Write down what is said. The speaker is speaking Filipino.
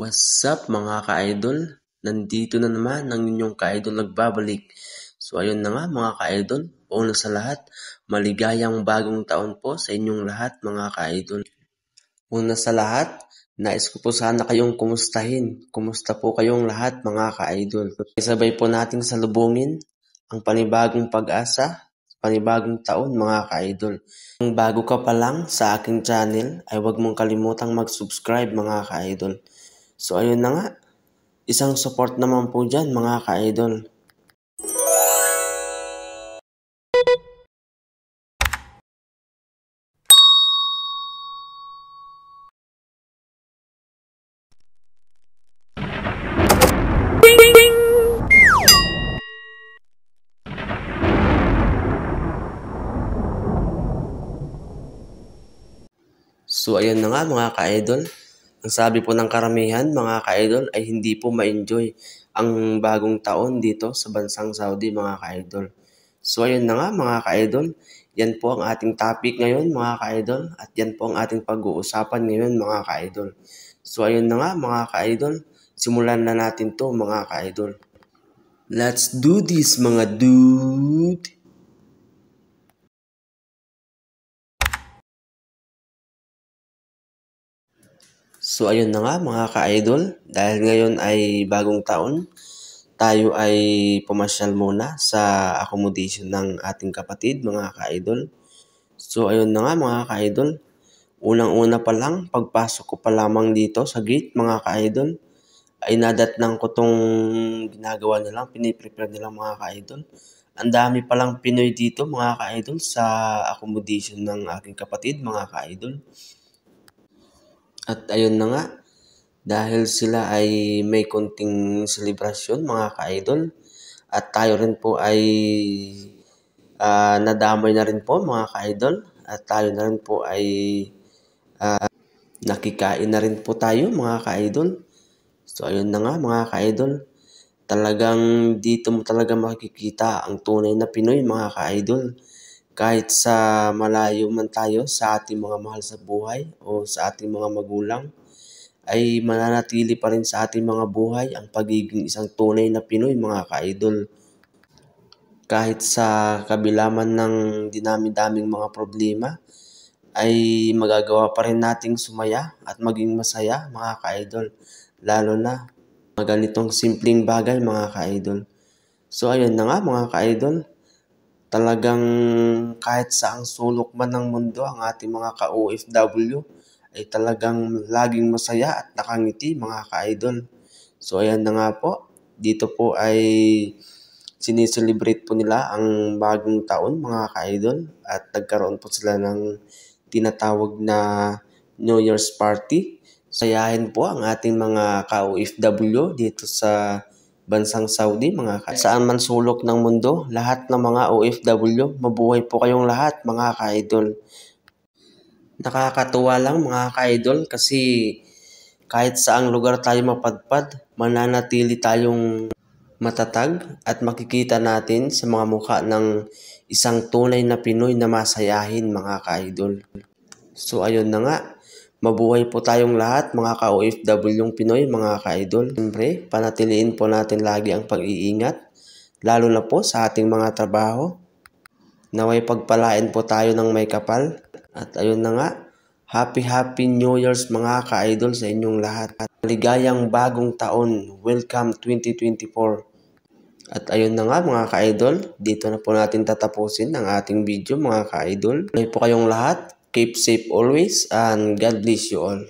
What's up mga ka-idol? Nandito na naman ang inyong ka-idol nagbabalik. So ayun na nga mga ka-idol, una sa lahat, maligayang bagong taon po sa inyong lahat mga ka-idol. Una sa lahat, nais ko po sana kayong kumustahin. Kumusta po kayong lahat mga ka-idol? Sabay po nating salubungin ang panibagong pag-asa, panibagong taon mga ka-idol. Kung bago ka pa lang sa aking channel, ay huwag mong kalimutang mag-subscribe mga ka-idol. So ayun na nga, isang support naman po dyan mga ka-idol. So ayun na nga mga ka-idol, ang sabi po ng karamihan mga ka-idol ay hindi po ma-enjoy ang bagong taon dito sa bansang Saudi mga ka-idol. So ayun na nga mga ka-idol, yan po ang ating topic ngayon mga ka-idol at yan po ang ating pag-uusapan ngayon mga ka-idol. So ayun na nga mga ka-idol, simulan na natin to mga ka-idol. Let's do this mga dude! So ayun na nga mga ka-idol, dahil ngayon ay bagong taon, tayo ay pumasyal muna sa accommodation ng ating kapatid mga ka-idol. So ayun na nga mga ka-idol, unang-una pa lang, pagpasok ko pa lamang dito sa gate mga ka-idol, ay nadatnang ko tong ginagawa nilang, piniprepare nilang mga ka-idol. Ang dami palang Pinoy dito mga ka-idol sa accommodation ng aking kapatid mga ka-idol. At ayun na nga, dahil sila ay may konting selebrasyon mga ka-idol at tayo rin po ay nadamay na rin po mga ka-idol at tayo na rin po ay nakikain na rin po tayo mga ka-idol. So ayun na nga mga ka-idol, talagang dito mo talaga makikita ang tunay na Pinoy mga ka-idol. Kahit sa malayo man tayo sa ating mga mahal sa buhay o sa ating mga magulang, ay mananatili pa rin sa ating mga buhay ang pagiging isang tunay na Pinoy mga ka-idol. Kahit sa kabila man ng dinami-daming mga problema, ay magagawa pa rin nating sumaya at maging masaya mga ka-idol. Lalo na mga ganitong simpleng bagay mga ka-idol. So ayun na nga mga ka-idol, talagang kahit saang sulok man ng mundo ang ating mga ka-OFW ay talagang laging masaya at nakangiti mga ka-idol. So ayan na nga po, dito po ay sineselebrate po nila ang bagong taon mga ka-idol at nagkaroon po sila ng tinatawag na New Year's Party. Sayahin po ang ating mga ka-OFW dito sa bansang Saudi mga ka-idol. Saan man sulok ng mundo, lahat ng mga OFW, mabuhay po kayong lahat mga ka-idol. Nakakatuwa lang mga ka-idol kasi kahit saang lugar tayo mapadpad, mananatili tayong matatag at makikita natin sa mga mukha ng isang tunay na Pinoy na masayahin mga ka-idol. So ayun na nga, mabuhay po tayong lahat mga ka-OFW Pinoy mga ka-idol. Siyempre, panatiliin po natin lagi ang pag-iingat, lalo na po sa ating mga trabaho. Naway pagpalain po tayo ng may kapal. At ayun na nga, Happy New Year's mga ka-idol sa inyong lahat. At maligayang bagong taon, welcome 2024. At ayun na nga mga ka-idol, dito na po natin tatapusin ang ating video mga ka-idol. Tuloy po kayong lahat, keep safe always and God bless you all.